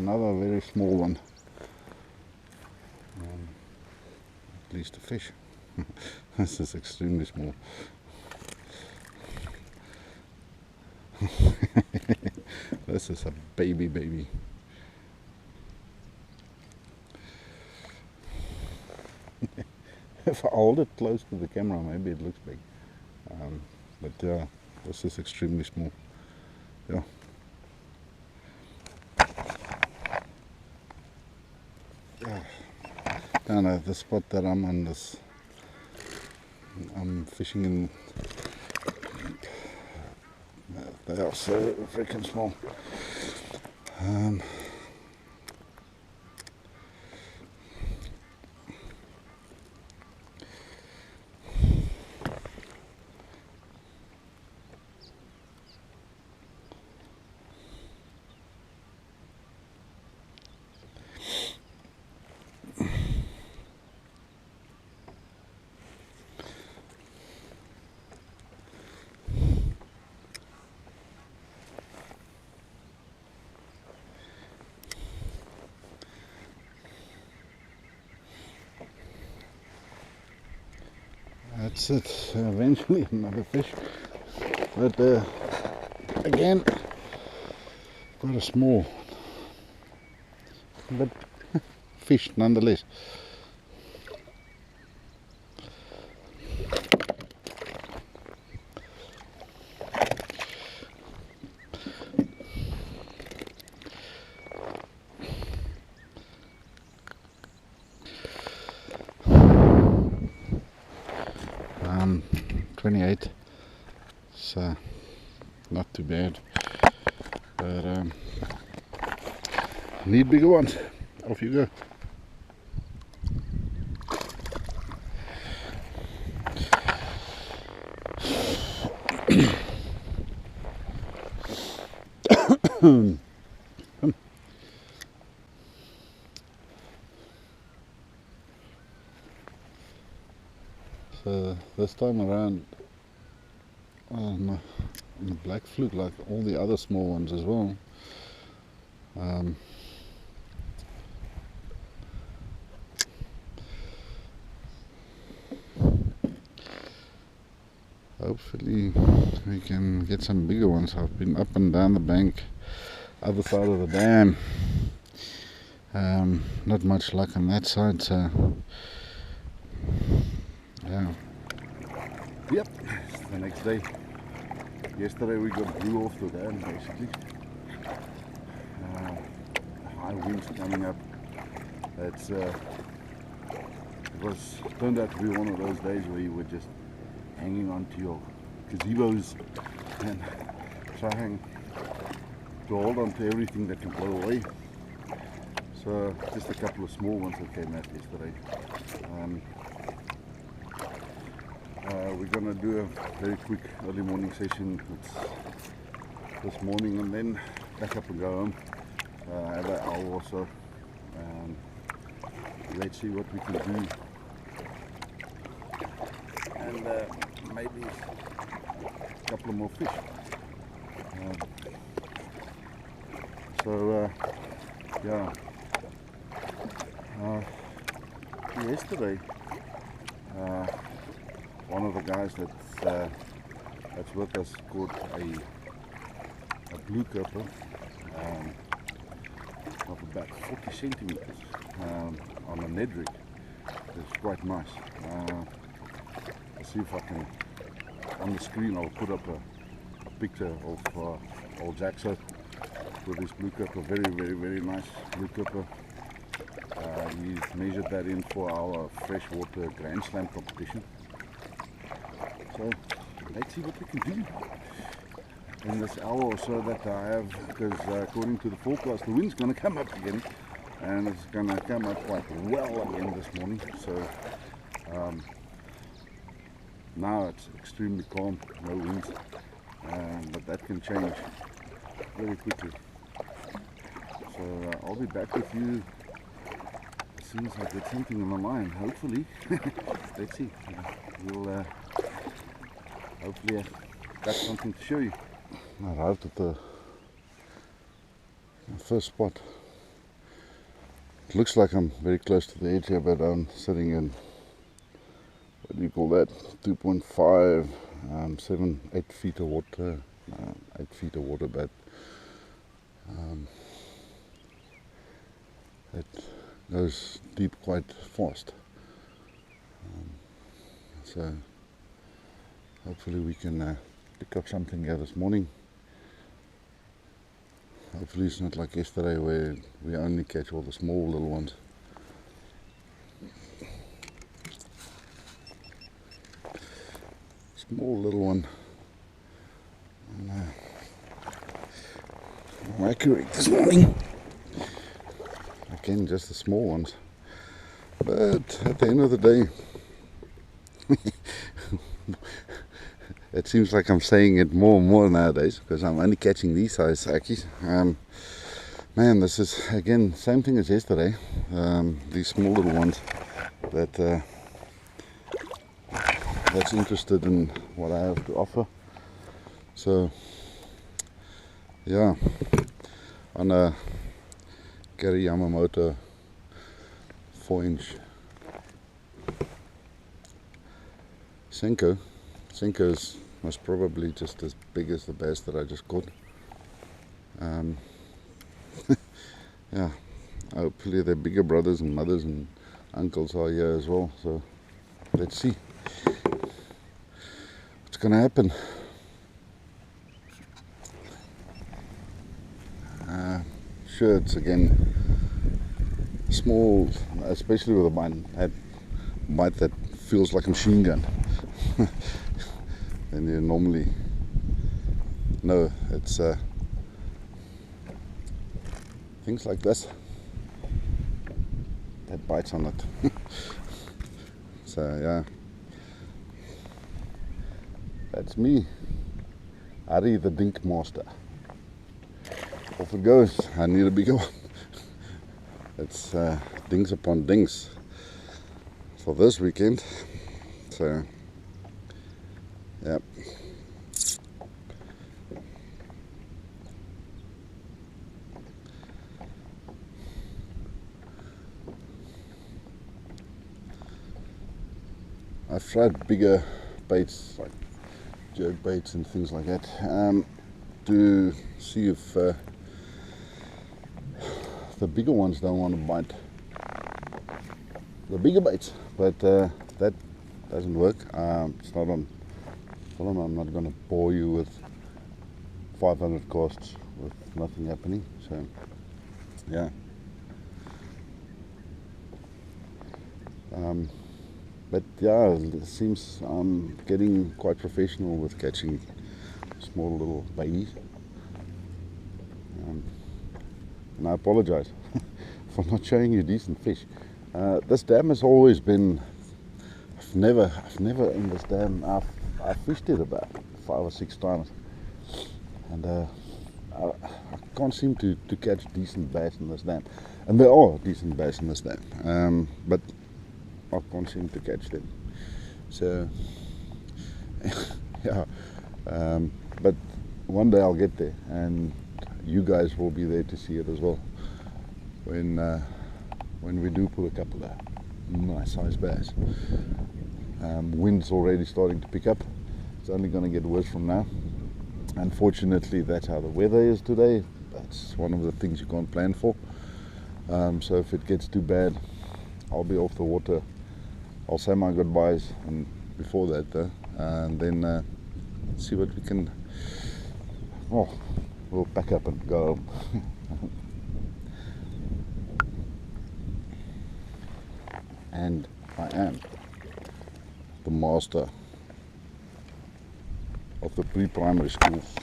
another very small one. At least a fish. This is extremely small. This is a baby. If I hold it close to the camera, maybe it looks big. But yeah, this is extremely small. Yeah. And the spot that I'm on, this, I'm fishing in. They are so freaking small. That's it, eventually another fish, but again quite a small, but fish nonetheless. Um, 28, so not too bad, but need bigger ones. Off you go. So this time around on the black fluke, like all the other small ones as well, hopefully we can get some bigger ones. I've been up and down the bank, other side of the dam, not much luck on that side, so yeah. Yep, it's the next day. Yesterday we got blew off the dam basically. High winds coming up. It's turned out to be one of those days where you were just hanging on to your gazebos and trying to hold on to everything that can blow away. So just a couple of small ones that came out yesterday. We're gonna do a very quick early morning session this morning and then back up and go home. Have an hour or so. Let's see what we can do, and maybe a couple of more fish. Yeah. Yesterday, one of the guys that's with us caught a blue purple of about 40 centimeters on a Ned rig. It's quite nice. Let's see if I can, on the screen I'll put up a picture of old Jaxo with this blue purple. Very nice blue purple. We measured that in for our freshwater Grand Slam competition. So let's see what we can do in this hour or so that I have, because according to the forecast the wind's going to come up again, and it's going to come up quite well again this morning. So now it's extremely calm, no winds, but that can change very quickly. So I'll be back with you as soon as I get something in my mind, hopefully. Let's see, we'll hopefully I've got something to show you. I arrived at the first spot It looks like I'm very close to the edge here, but I'm sitting in, what do you call that, 2.5, 8 feet of water, 8 feet of water bed. It goes deep quite fast. So hopefully we can pick up something here this morning. Hopefully it's not like yesterday where we only catch all the small little ones. Small little one. And, I'm accurate this morning. Again, just the small ones. But at the end of the day, it seems like I'm saying it more and more nowadays because I'm only catching these size ackies. Man, this is again same thing as yesterday. These small little ones that that's interested in what I have to offer. So yeah, on a Yamamoto 4-inch Senko. Senko's was probably just as big as the bass that I just caught. Yeah, hopefully their bigger brothers and mothers and uncles are here as well. So let's see what's gonna happen. Sure, it's again small, especially with a bite that feels like a machine gun. And you normally know it's things like this that bites on it. So yeah, that's me, Ari the Dink Master. Off it goes. I need a bigger one. It's dings upon dings for this weekend. So yep. I've tried bigger baits like jerk baits and things like that to see if the bigger ones don't want to bite the bigger baits, but that doesn't work. It's not on film. I'm not going to bore you with 500 casts with nothing happening. So yeah, but yeah, it seems I'm getting quite professional with catching small little babies. And I apologize for not showing you decent fish. This dam has always been, I've never in this dam, I've fished it about 5 or 6 times, and I can't seem to catch decent bass in this dam. And there are decent bass in this dam, but I can't seem to catch them. So yeah, but one day I'll get there, and you guys will be there to see it as well when we do pull a couple of nice size bass. Wind's already starting to pick up. It's only going to get worse from now. Unfortunately, that's how the weather is today. That's one of the things you can't plan for. So if it gets too bad, I'll be off the water. I'll say my goodbyes, and before that though, and then see what we can. Oh, we'll pack up and go home. And I am the master of the pre-primary schools.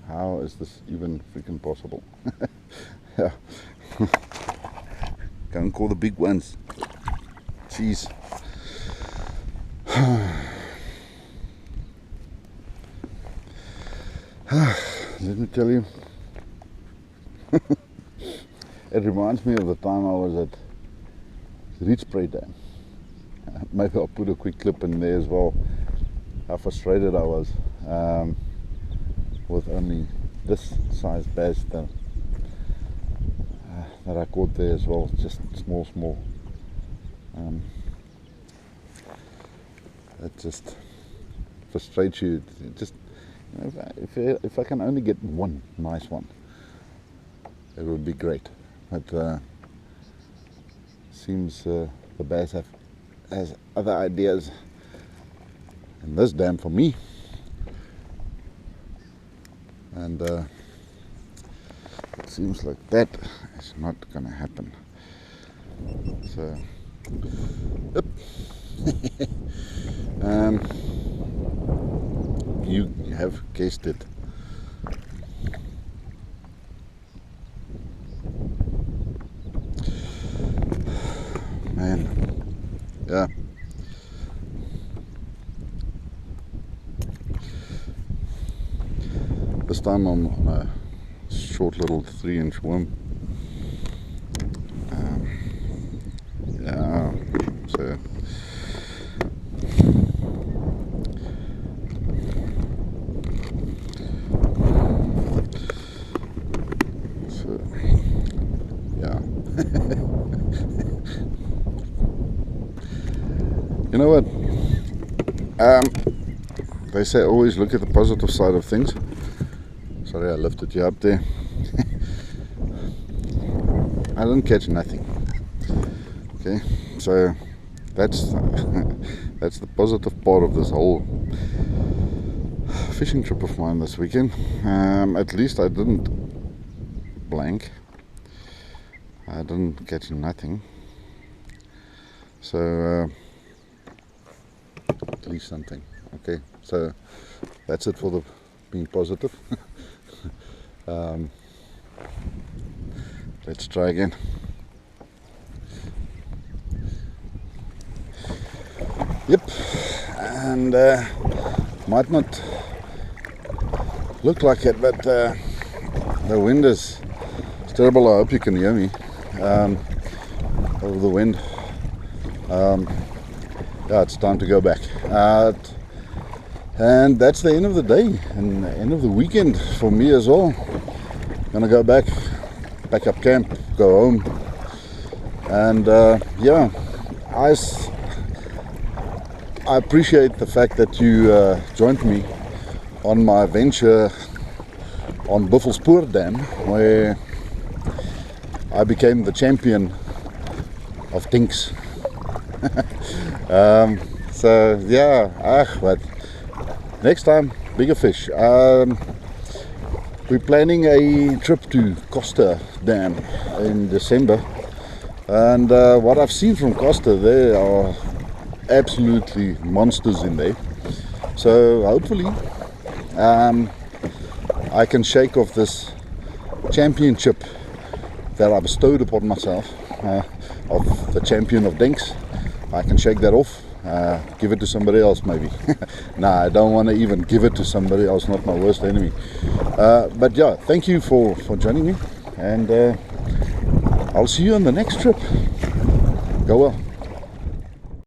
How is this even freaking possible? Yeah. Go and call the big ones. Jeez. Let me tell you, it reminds me of the time I was at Reed Spray Dam. Maybe I'll put a quick clip in there as well, how frustrated I was. with only this size bass that I caught there as well, just small. It just frustrates you. Just, you know, if I can only get one nice one, it would be great. But seems the bass has other ideas, and this dam for me. And it seems like that is not gonna happen. So, yep. You have guessed it. Man, yeah. This time I'm on a short little 3-inch worm. Yeah, so yeah. You know what? They say always look at the positive side of things. Sorry, I lifted you up there. I didn't catch nothing. Okay, so that's that's the positive part of this whole fishing trip of mine this weekend. At least I didn't blank. I didn't catch nothing. So at least something. Okay, so that's it for the being positive. Let's try again. Yep, and might not look like it, but the wind is terrible. I hope you can hear me over the wind. Yeah, it's time to go back. And that's the end of the day and the end of the weekend for me as well. Gonna go back, pack up camp, go home, and yeah, I appreciate the fact that you joined me on my venture on Buffelspoort Dam, where I became the champion of dinks. So yeah, but next time, bigger fish. We're planning a trip to Costa Dam in December, and what I've seen from Costa, there are absolutely monsters in there. So hopefully I can shake off this championship that I bestowed upon myself of the champion of dinks. I can shake that off. Give it to somebody else maybe. Nah, I don't want to even give it to somebody else, not my worst enemy. But yeah, thank you for joining me, and I'll see you on the next trip. Go well.